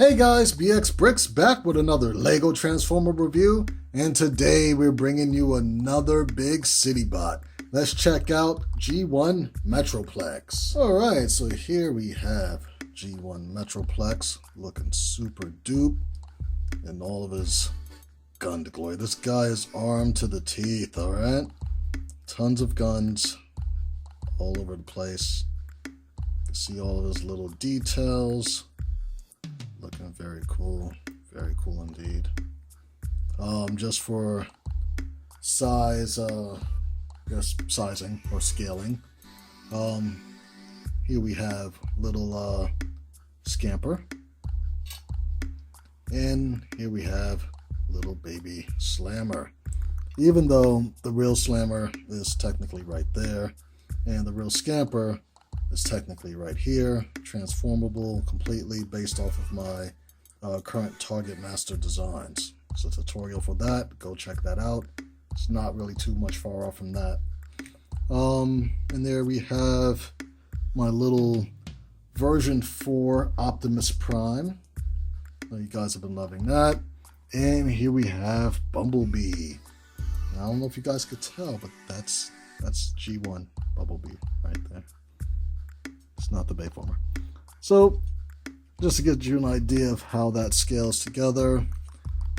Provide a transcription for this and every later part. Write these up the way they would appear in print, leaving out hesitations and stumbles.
Hey guys, Brix back with another LEGO Transformer review, and today we're bringing you another big city bot. Let's check out G1 Metroplex. Alright, so here we have G1 Metroplex looking super dupe in all of his gun glory. This guy is armed to the teeth, alright? Tons of guns all over the place. You can see all of his little details. Looking very cool indeed. Just for size, sizing or scaling. Here we have little Scamper, and here we have little baby Slammer. Even though the real Slammer is technically right there, and the real Scamper is technically right here, transformable completely based off of my current Target Master designs. It's a tutorial for that. Go check that out. It's not really too much far off from that. And there we have my little version 4 Optimus Prime. You guys have been loving that. And here we have Bumblebee. And I don't know if you guys could tell, but that's G1 Bumblebee right there. It's not the Bayformer. So, just to get you an idea of how that scales together,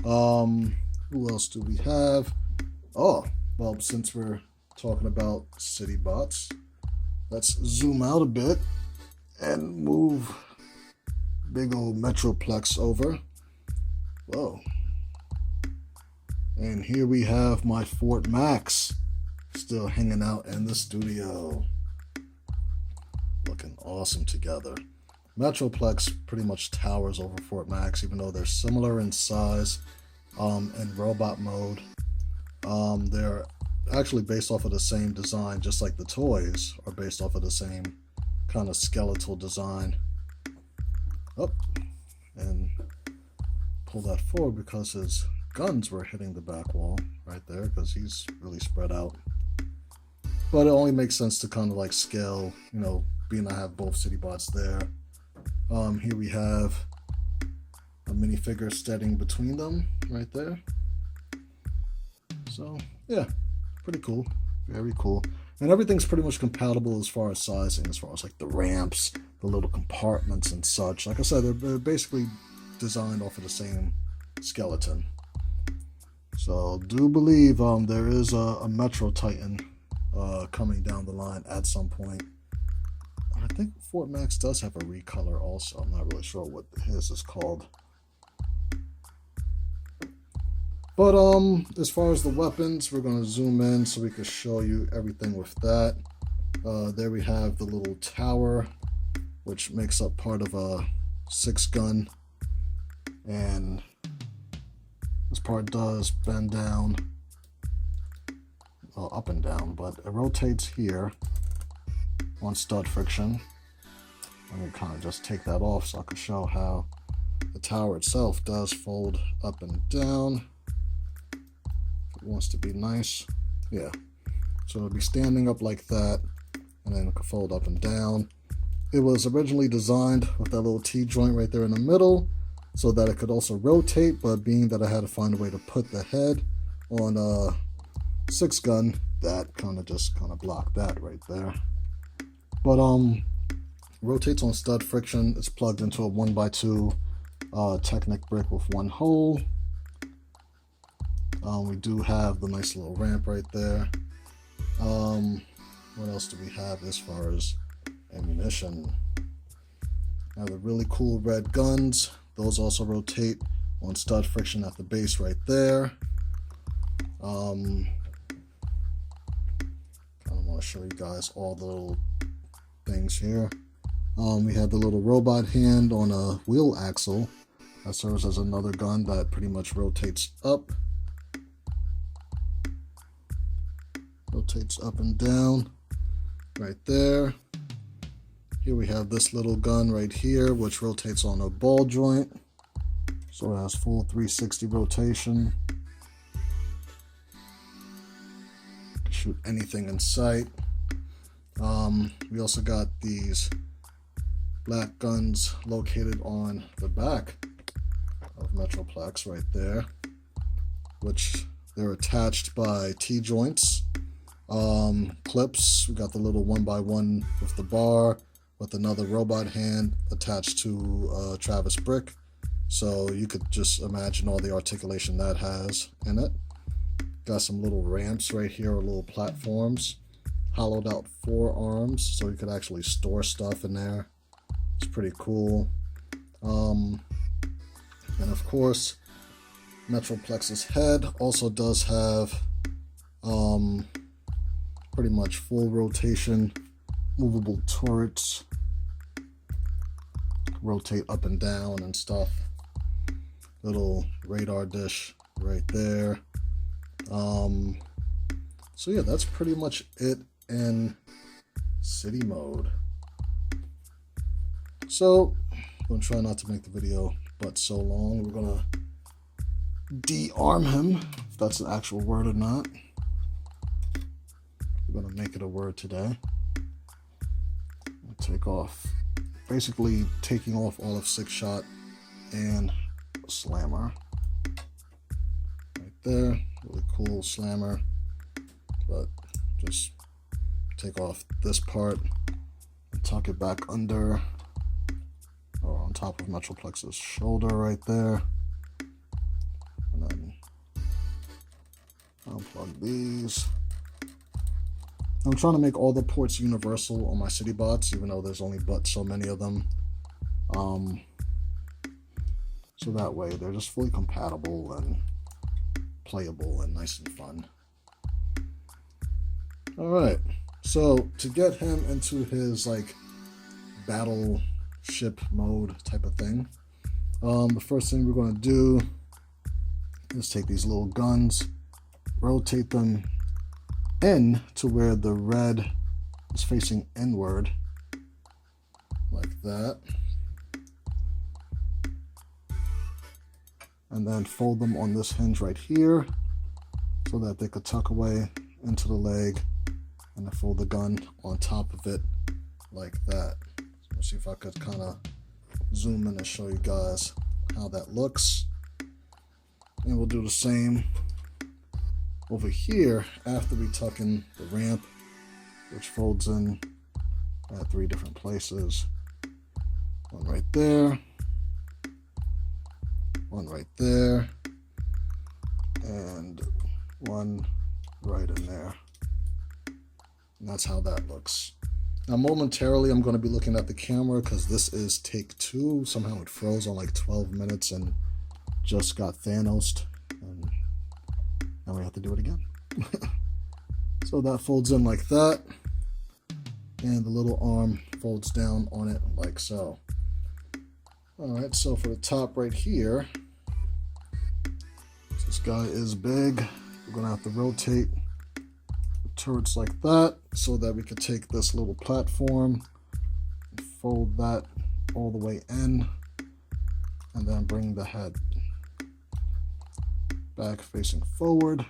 who else do we have? Oh, well, since we're talking about city bots, let's zoom out a bit and move big old Metroplex over. Whoa. And here we have my Fort Max still hanging out in the studio. Looking awesome together. Metroplex pretty much towers over Fort Max, even though they're similar in size and robot mode. They're actually based off of the same design, just like the toys are based off of the same kind of skeletal design. Up and pull that forward because his guns were hitting the back wall right there because he's really spread out. But it only makes sense to kind of like scale, you know, being I have both city bots there. Here we have a minifigure standing between them right there. So yeah, pretty cool, very cool. And everything's pretty much compatible as far as sizing, as far as like the ramps, the little compartments and such. Like I said, they're basically designed off of the same skeleton. So do believe there is a Metro Titan coming down the line at some point. I think Fort Max does have a recolor also. I'm not really sure what his is called. But as far as the weapons, we're going to zoom in so we can show you everything with that. There we have the little tower, which makes up part of a 6-gun. And this part does bend down, well, up and down, but it rotates here on stud friction. I'm going to kind of just take that off so I can show how the tower itself does fold up and down. If it wants to be nice, yeah. So it'll be standing up like that, and then it can fold up and down. It was originally designed with that little T-joint right there in the middle, so that it could also rotate, but being that I had to find a way to put the head on a 6-gun, that kind of blocked that right there. But rotates on stud friction. It's plugged into a 1x2 Technic brick with one hole. We do have the nice little ramp right there. What else do we have as far as ammunition? Now the really cool red guns. Those also rotate on stud friction at the base right there. I kind of want to show you guys all the little things here. We have the little robot hand on a wheel axle that serves as another gun that pretty much rotates up. Rotates up and down right there. Here we have this little gun right here, which rotates on a ball joint. So it has full 360 rotation. Can shoot anything in sight. We also got these black guns located on the back of Metroplex right there, which they're attached by T-joints. Clips, we got the little 1x1 with the bar, with another robot hand attached to Travis brick. So you could just imagine all the articulation that has in it. Got some little ramps right here, or little platforms. Hollowed out forearms, so you could actually store stuff in there. It's pretty cool. And of course, Metroplex's head also does have pretty much full rotation, movable turrets, rotate up and down and stuff. Little radar dish right there. So yeah, that's pretty much it in city mode. So I'm gonna try not to make the video but so long. We're gonna de-arm him, if that's an actual word or not. We're gonna make it a word today. Take off, basically taking off all of Six Shot and Slammer. Right there, really cool Slammer. But just take off this part and tuck it back under, or on top of Metroplex's shoulder right there. And then unplug these. I'm trying to make all the ports universal on my city bots, even though there's only but so many of them. So that way they're just fully compatible and playable and nice and fun. Alright, so to get him into his like battleship mode type of thing, the first thing we're going to do is take these little guns, rotate them in to where the red is facing inward, like that, and then fold them on this hinge right here so that they could tuck away into the leg, and then fold the gun on top of it like that. So let's see if I could kind of zoom in and show you guys how that looks. And we'll do the same over here after we tuck in the ramp, which folds in at 3 different places. One right there, one right there, and one right in there. And that's how that looks. Now momentarily I'm going to be looking at the camera because this is take 2. Somehow it froze on like 12 minutes and just got Thanos'd, and now we have to do it again. So that folds in like that, and the little arm folds down on it like so. Alright, so for the top right here, this guy is big. We're going to have to rotate the turrets like that so that we could take this little platform and fold that all the way in, and then bring the head back facing forward,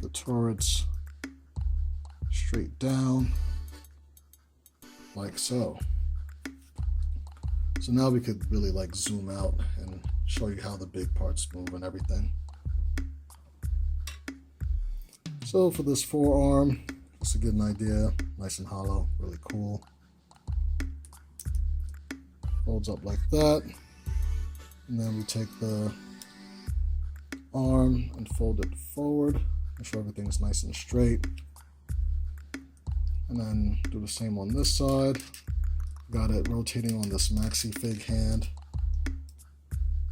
the turrets straight down like so. So now we could really like zoom out and show you how the big parts move and everything. So for this forearm, just to get an idea, nice and hollow, really cool. Folds up like that, and then we take the arm and fold it forward, make sure everything's nice and straight, and then do the same on this side. Got it rotating on this maxi fig hand,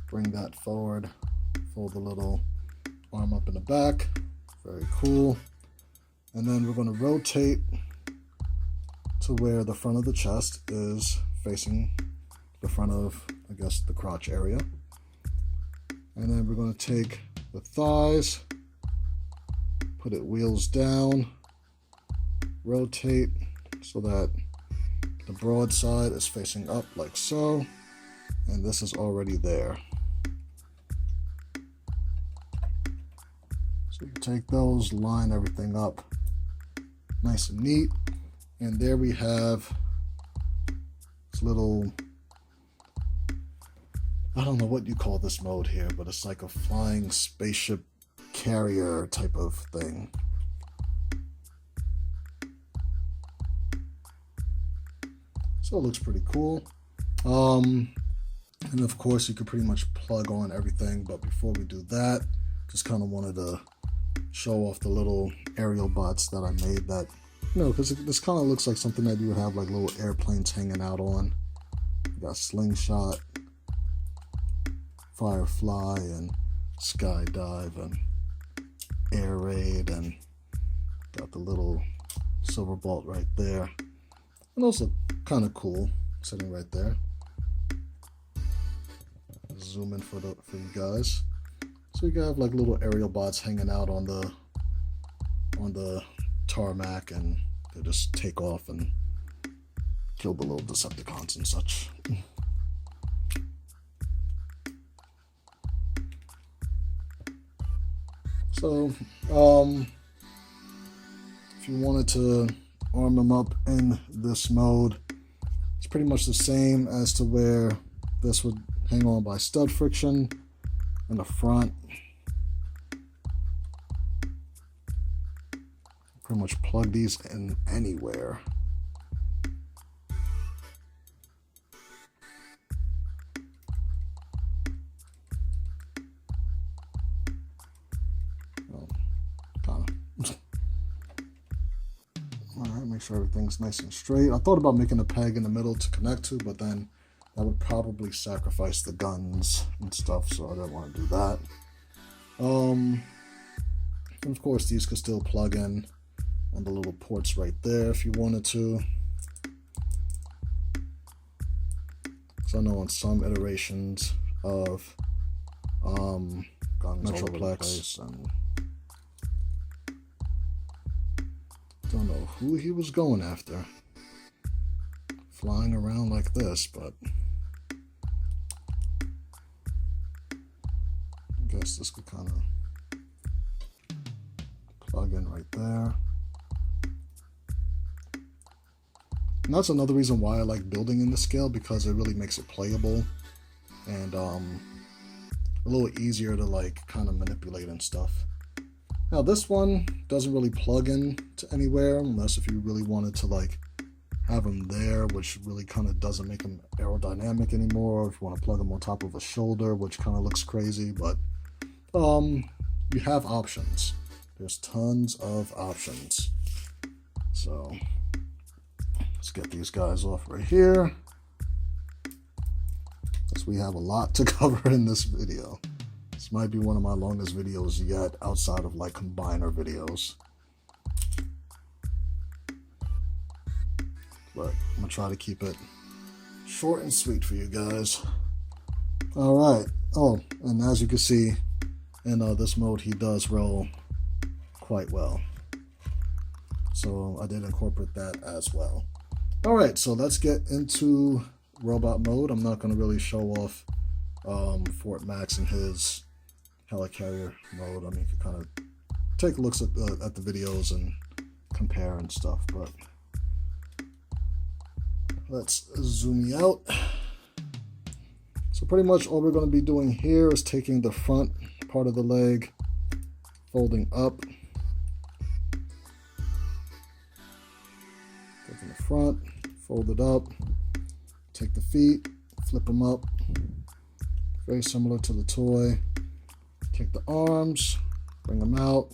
bring that forward, fold the little arm up in the back, very cool. And then we're going to rotate to where the front of the chest is facing the front of, I guess, the crotch area. And then we're going to take the thighs, put it wheels down, rotate so that the broad side is facing up like so, and this is already there. So you take those, line everything up nice and neat, and there we have this little I don't know what you call this mode here, but it's like a flying spaceship carrier type of thing. So it looks pretty cool. And of course you could pretty much plug on everything, but before we do that, just kind of wanted to show off the little aerial bots that I made that, you know, because this kind of looks like something that you would have like little airplanes hanging out on. You got Slingshot, Firefly, and Skydive, and Air Raid, and got the little silver bolt right there. And also kind of cool, sitting right there. Zoom in for you guys. So you can have like little aerial bots hanging out on the tarmac, and they just take off and kill the little Decepticons and such. So, if you wanted to arm them up in this mode, it's pretty much the same as to where this would hang on by stud friction in the front. Pretty much plug these in anywhere. Alright, make sure everything's nice and straight. I thought about making a peg in the middle to connect to, but then that would probably sacrifice the guns and stuff, so I don't want to do that. And of course, these could still plug in on the little ports right there if you wanted to. So I know on some iterations of Metroplex, and don't know who he was going after flying around like this, but I guess this could kind of plug in right there. And that's another reason why I like building in the scale, because it really makes it playable and a little easier to like kind of manipulate and stuff. Now this one doesn't really plug in to anywhere unless if you really wanted to like have them there, which really kind of doesn't make them aerodynamic anymore, or if you want to plug them on top of a shoulder, which kind of looks crazy, but you have options. There's tons of options. So let's get these guys off right here, because we have a lot to cover in this video. This might be one of my longest videos yet, outside of like combiner videos. But I'm gonna try to keep it short and sweet for you guys. All right. Oh, and as you can see, in this mode, he does roll quite well. So I did incorporate that as well. All right, so let's get into robot mode. I'm not gonna really show off Fort Max and his helicarrier mode. I mean, you can kind of take looks at the videos and compare and stuff, but let's zoom you out. So pretty much all we're going to be doing here is taking the front part of the leg, folding up, taking the front, fold it up, take the feet, flip them up, very similar to the toy. Take the arms, bring them out,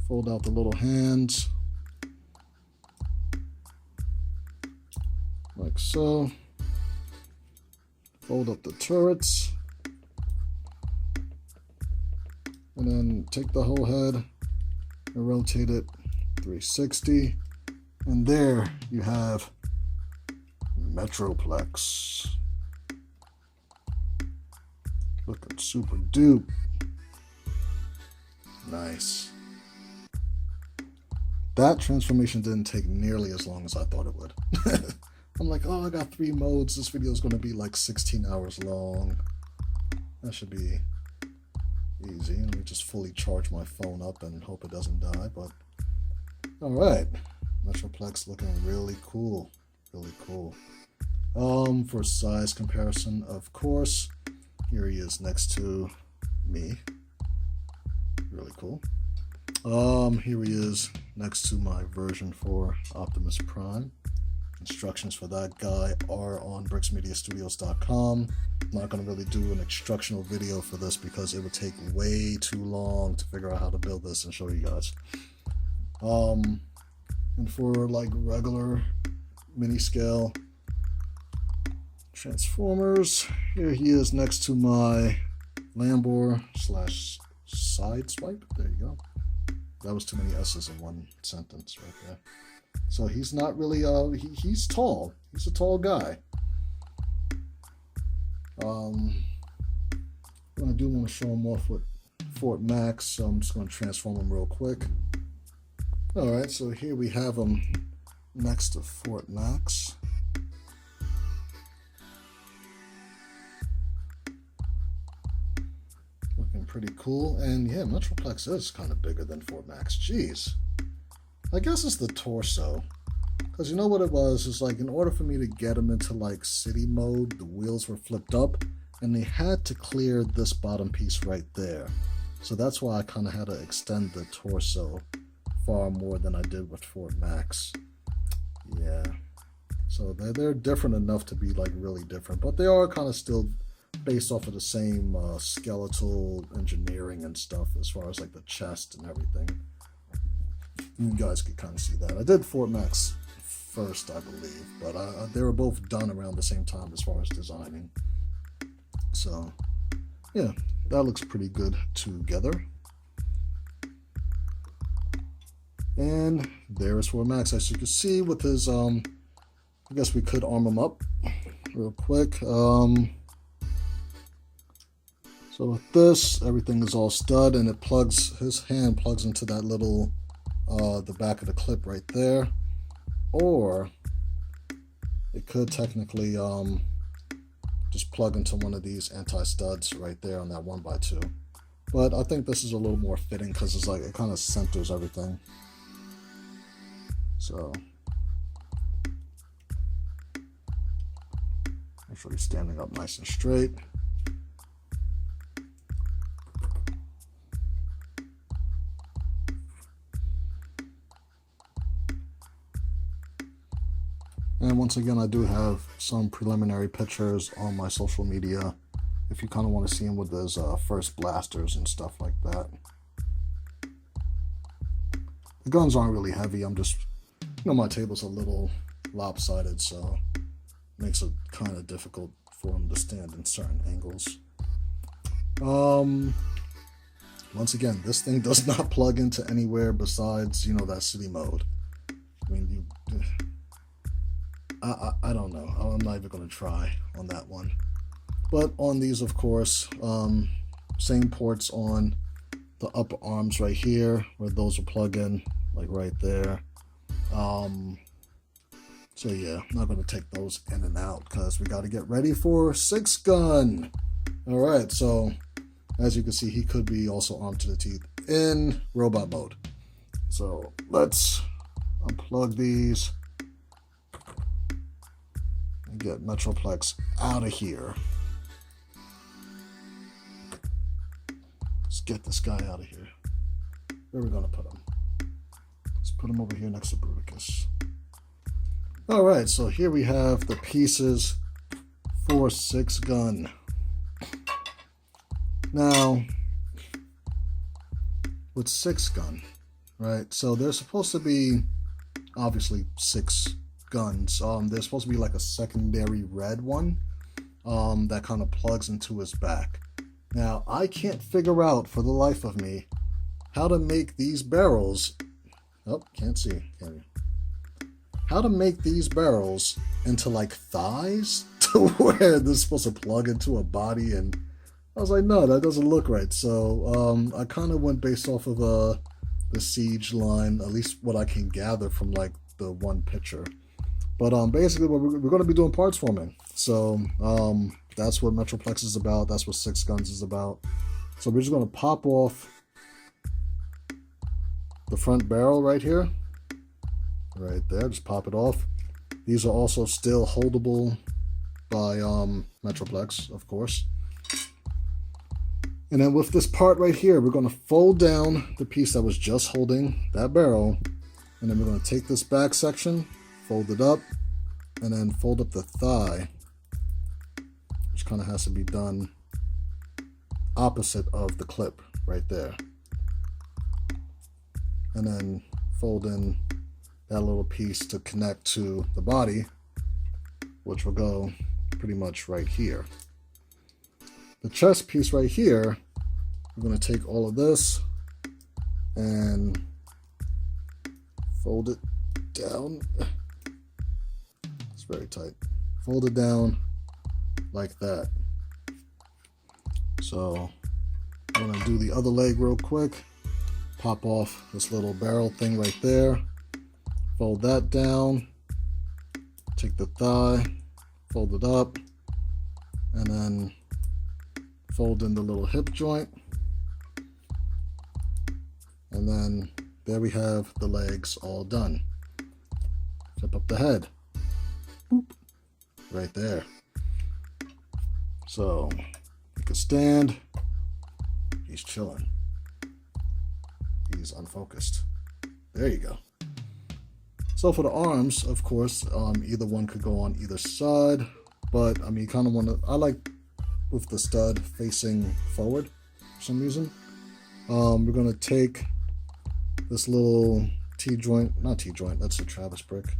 fold out the little hands, like so. Fold up the turrets, and then take the whole head and rotate it 360, and there you have Metroplex. Looking super dupe. Nice. That transformation didn't take nearly as long as I thought it would. I'm like, oh, I got 3 modes. This video is going to be like 16 hours long. That should be easy. Let me just fully charge my phone up and hope it doesn't die. But all right, Metroplex looking really cool. Really cool. For size comparison, of course, here he is next to me. Really cool. Here he is next to my version 4 Optimus Prime. Instructions for that guy are on brixmediastudios.com. I'm not going to really do an instructional video for this because it would take way too long to figure out how to build this and show you guys. And for like regular mini scale Transformers, here he is next to my Lambor / Sideswipe. There you go. That was too many S's in one sentence right there. So he's not really, he's tall. He's a tall guy. I do want to show him off with Fort Max, so I'm just going to transform him real quick. Alright, so here we have him next to Fort Max. Looking pretty cool. And yeah, Metroplex is kind of bigger than Fort Max. Jeez. I guess it's the torso. Because you know what it was? It's like in order for me to get him into like city mode, the wheels were flipped up. And they had to clear this bottom piece right there. So that's why I kind of had to extend the torso far more than I did with Fort Max. Yeah. So they're different enough to be like really different. But they are kind of still based off of the same skeletal engineering and stuff as far as like the chest and everything. You guys could kind of see that. I did Fort Max first, I believe, but they were both done around the same time as far as designing. So, yeah, that looks pretty good together. And there is Fort Max, as you can see, with his, I guess we could arm him up real quick. So with this, everything is all stud, and it plugs, his hand plugs into that little the back of the clip right there, or it could technically just plug into one of these anti-studs right there on that 1x2, but I think this is a little more fitting because it's like it kind of centers everything. So make sure he's standing up nice and straight. And once again, I do have some preliminary pictures on my social media if you kind of want to see him with his first blasters and stuff like that. The guns aren't really heavy. I'm just, you know, my table's a little lopsided, so it makes it kind of difficult for him to stand in certain angles. Once again, this thing does not plug into anywhere besides, you know, that city mode. I mean, I don't know. I'm not even going to try on that one. But on these, of course, same ports on the upper arms right here, where those will plug in, like right there. So yeah, I'm not going to take those in and out because we got to get ready for 6-gun. All right, so as you can see, he could be also armed to the teeth in robot mode. So let's unplug these. Get Metroplex out of here. Let's get this guy out of here. Where are we going to put him? Let's put him over here next to Bruticus. Alright, so here we have the pieces for 6-gun. Now, with 6-gun, right, so there's supposed to be, obviously, 6 guns. There's supposed to be like a secondary red one that kind of plugs into his back. Now, I can't figure out for the life of me how to make these barrels. Oh, can't see. Can you? How to make these barrels into like thighs to where they're supposed to plug into a body, and I was like, no, that doesn't look right. So I kind of went based off of the siege line, at least what I can gather from like the one picture. But basically, we're going to be doing parts forming. So that's what Metroplex is about. That's what 6-guns is about. So we're just going to pop off the front barrel right here. Right there. Just pop it off. These are also still holdable by Metroplex, of course. And then with this part right here, we're going to fold down the piece that was just holding that barrel. And then we're going to take this back section, fold it up, and then fold up the thigh, which kind of has to be done opposite of the clip right there. And then fold in that little piece to connect to the body, which will go pretty much right here. The chest piece right here, we're going to take all of this and fold it down. It's very tight. Fold it down like that. So I'm going to do the other leg real quick. Pop off this little barrel thing right there. Fold that down. Take the thigh, fold it up, and then fold in the little hip joint. And then there we have the legs all done. Flip up the head. Boop. Right there. So you can stand. He's chilling. He's unfocused. There you go. So for the arms, of course, either one could go on either side, but I mean, you kind of want to, I like with the stud facing forward for some reason. We're going to take this little T-joint, not T-joint, that's a Travis brick.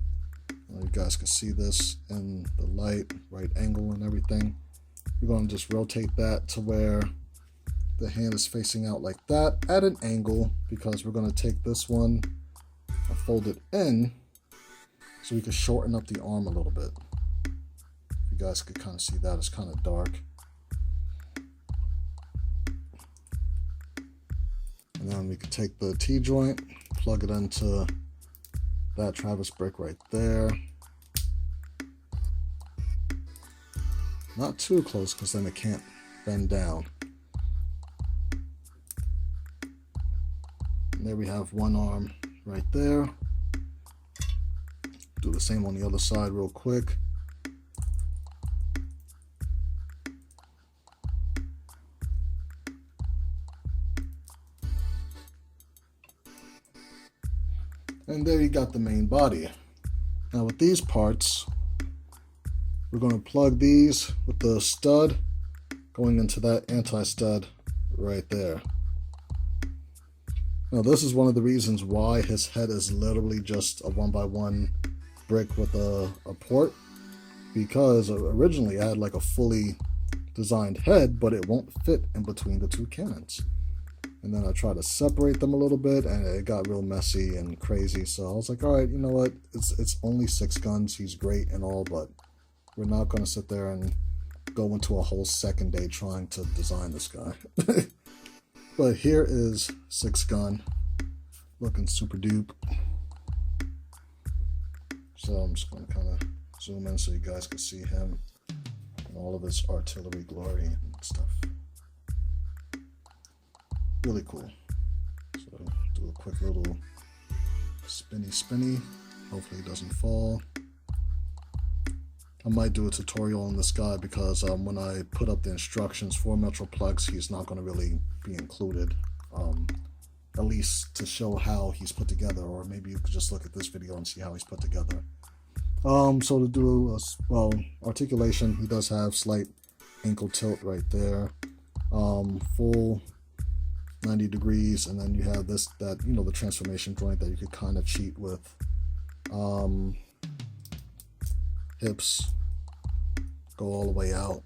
You guys can see this in the light, right angle and everything. We're going to just rotate that to where the hand is facing out like that at an angle, because we're going to take this one and fold it in so we can shorten up the arm a little bit. You guys could kind of see that, it's kind of dark. And then we could take the T-joint, plug it into that Travis brick right there. Not too close, because then it can't bend down. And there we have one arm right there. Do the same on the other side real quick. And there you got the main body. Now with these parts, we're going to plug these with the stud going into that anti-stud right there. Now this is one of the reasons why his head is literally just a 1x1 brick with a port, because originally I had like a fully designed head, but it won't fit in between the two cannons. And then I tried to separate them a little bit, and it got real messy and crazy. So I was like, all right, you know what? It's only 6 guns. He's great and all, but we're not going to sit there and go into a whole second day trying to design this guy. But here is 6gun, looking super dupe. So I'm just going to kind of zoom in so you guys can see him and all of his artillery glory and stuff. Really cool. So do a quick little spinny. Hopefully it doesn't fall. I might do a tutorial on this guy, because when I put up the instructions for Metroplex, he's not going to really be included. At least to show how he's put together, or maybe you could just look at this video and see how he's put together. So to do articulation, he does have slight ankle tilt right there. Full 90 degrees, and then you have the transformation joint that you could kind of cheat with. Hips go all the way out,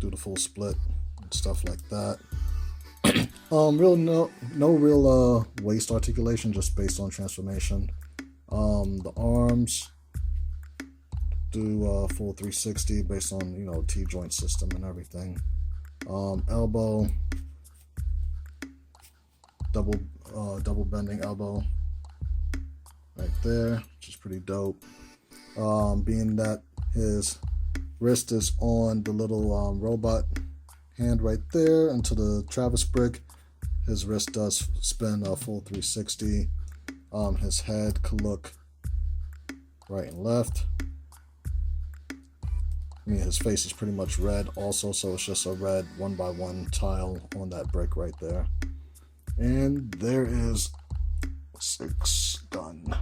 do the full split and stuff like that. No real waist articulation, just based on transformation. The arms do full 360 based on T-joint system and everything. Elbow, double bending elbow right there, which is pretty dope. Being that his wrist is on the little robot hand right there into the Travis brick, his wrist does spin a full 360. His head could look right and left. I mean, his face is pretty much red also, so it's just a red 1x1 tile on that brick right there. And there is 6gun.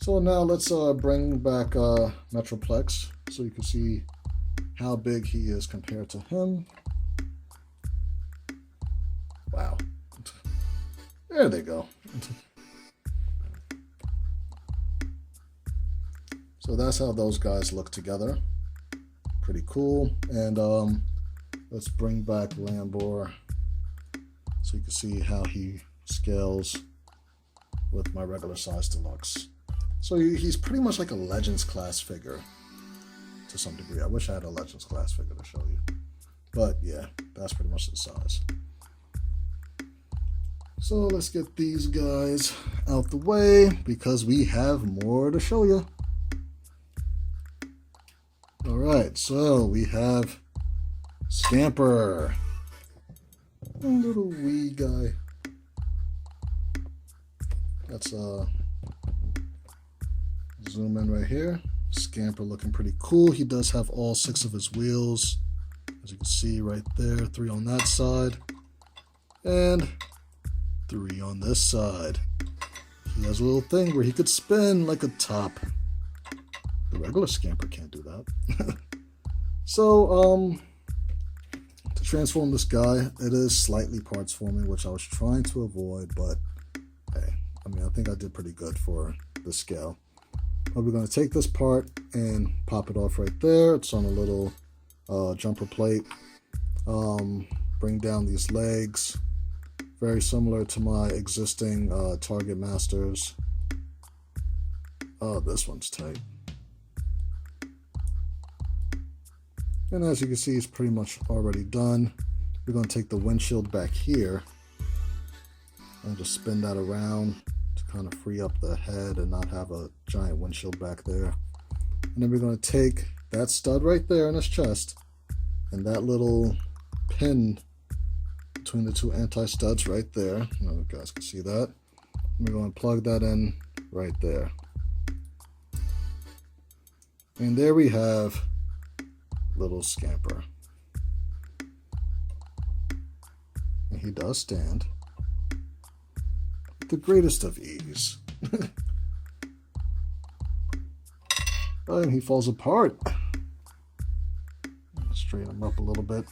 So now let's bring back Metroplex so you can see how big he is compared to him. Wow. There they go. So that's how those guys look together. Pretty cool. And let's bring back Lambor so you can see how he scales with my regular size deluxe. So he's pretty much like a Legends class figure to some degree. I wish I had a Legends class figure to show you. But yeah, that's pretty much the size. So let's get these guys out the way because we have more to show you. Alright, so we have Scamper. A little wee guy. Let's zoom in right here. Scamper looking pretty cool. He does have all 6 of his wheels. As you can see right there, 3 on that side. And 3 on this side. He has a little thing where he could spin like a top. The regular Scamper can't do that. So, to transform this guy, it is slightly parts forming, which I was trying to avoid, but hey, I mean, I think I did pretty good for the scale. But we're going to take this part and pop it off right there. It's on a little jumper plate. Bring down these legs. Very similar to my existing Target Masters. Oh, this one's tight. And as you can see, it's pretty much already done. We're going to take the windshield back here and just spin that around to kind of free up the head and not have a giant windshield back there. And then we're going to take that stud right there in his chest and that little pin between the 2 anti-studs right there. I know you guys can see that. And we're going to plug that in right there. And there we have little Scamper. And he does stand with the greatest of ease. And he falls apart. Straighten him up a little bit.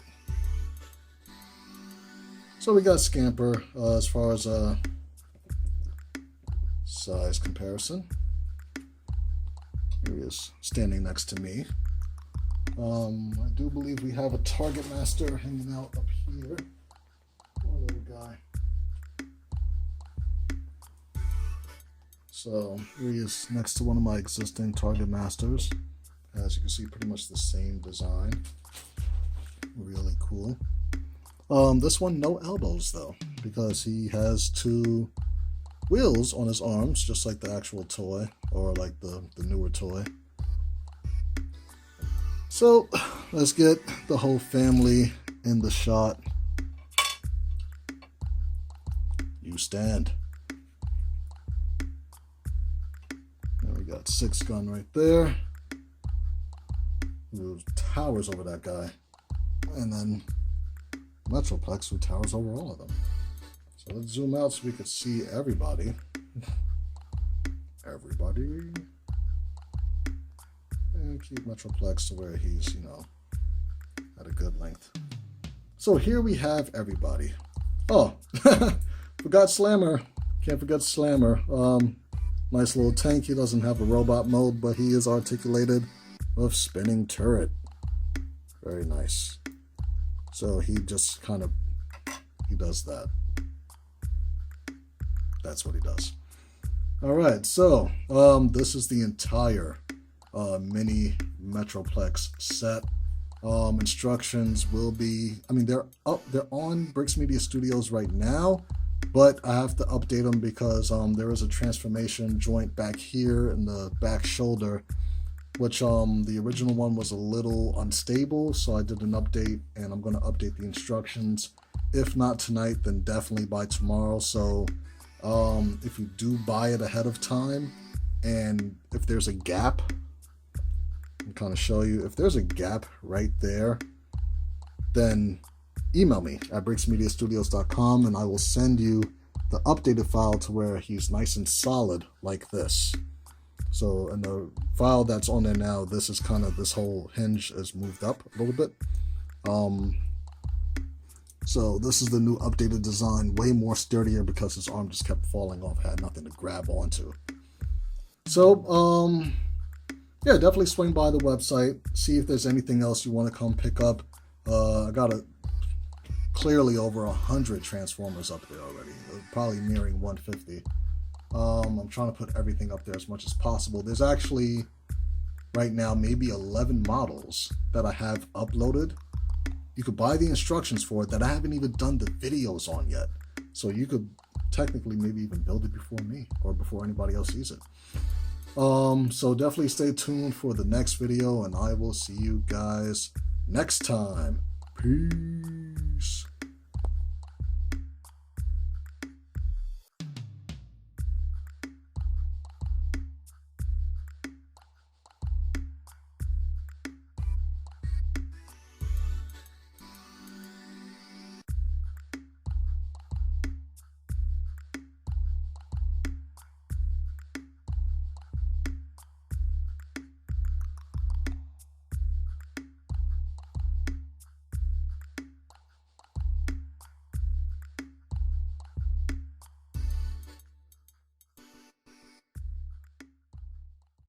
So we got Scamper as far as size comparison. Here he is standing next to me. I do believe we have a Target Master hanging out up here. Poor little guy. So here he is next to one of my existing Target Masters. As you can see, pretty much the same design. Really cool. This one, no elbows though, because he has 2 wheels on his arms, just like the actual toy, or like the newer toy. So let's get the whole family in the shot. You stand. And we got 6gun right there. Who towers over that guy. And then Metroplex, who towers over all of them. So let's zoom out so we can see everybody. Everybody. And keep Metroplex to where he's, you know, at a good length. So here we have everybody. Oh, forgot Slammer. Can't forget Slammer. Nice little tank. He doesn't have a robot mode, but he is articulated with spinning turret. Very nice. So he just kind of, he does that. That's what he does. All right, so this is the entire mini Metroplex set. Instructions will be, I mean, they're on Brix Media Studios right now, but I have to update them because there is a transformation joint back here in the back shoulder, which the original one was a little unstable, so I did an update and I'm going to update the instructions. If not tonight, then definitely by tomorrow. So if you do buy it ahead of time, and if there's a gap, kind of show you. If there's a gap right there, then email me at brixmediastudios.com and I will send you the updated file to where he's nice and solid like this. So in the file that's on there now, this is kind of, this whole hinge is moved up a little bit. So this is the new updated design, way more sturdier because his arm just kept falling off, had nothing to grab onto. So yeah, definitely swing by the website, see if there's anything else you want to come pick up. I got clearly over 100 Transformers up there already, probably nearing 150. I'm trying to put everything up there as much as possible. There's actually right now maybe 11 models that I have uploaded. You could buy the instructions for it that I haven't even done the videos on yet. So you could technically maybe even build it before me or before anybody else sees it. So definitely stay tuned for the next video and I will see you guys next time. Peace.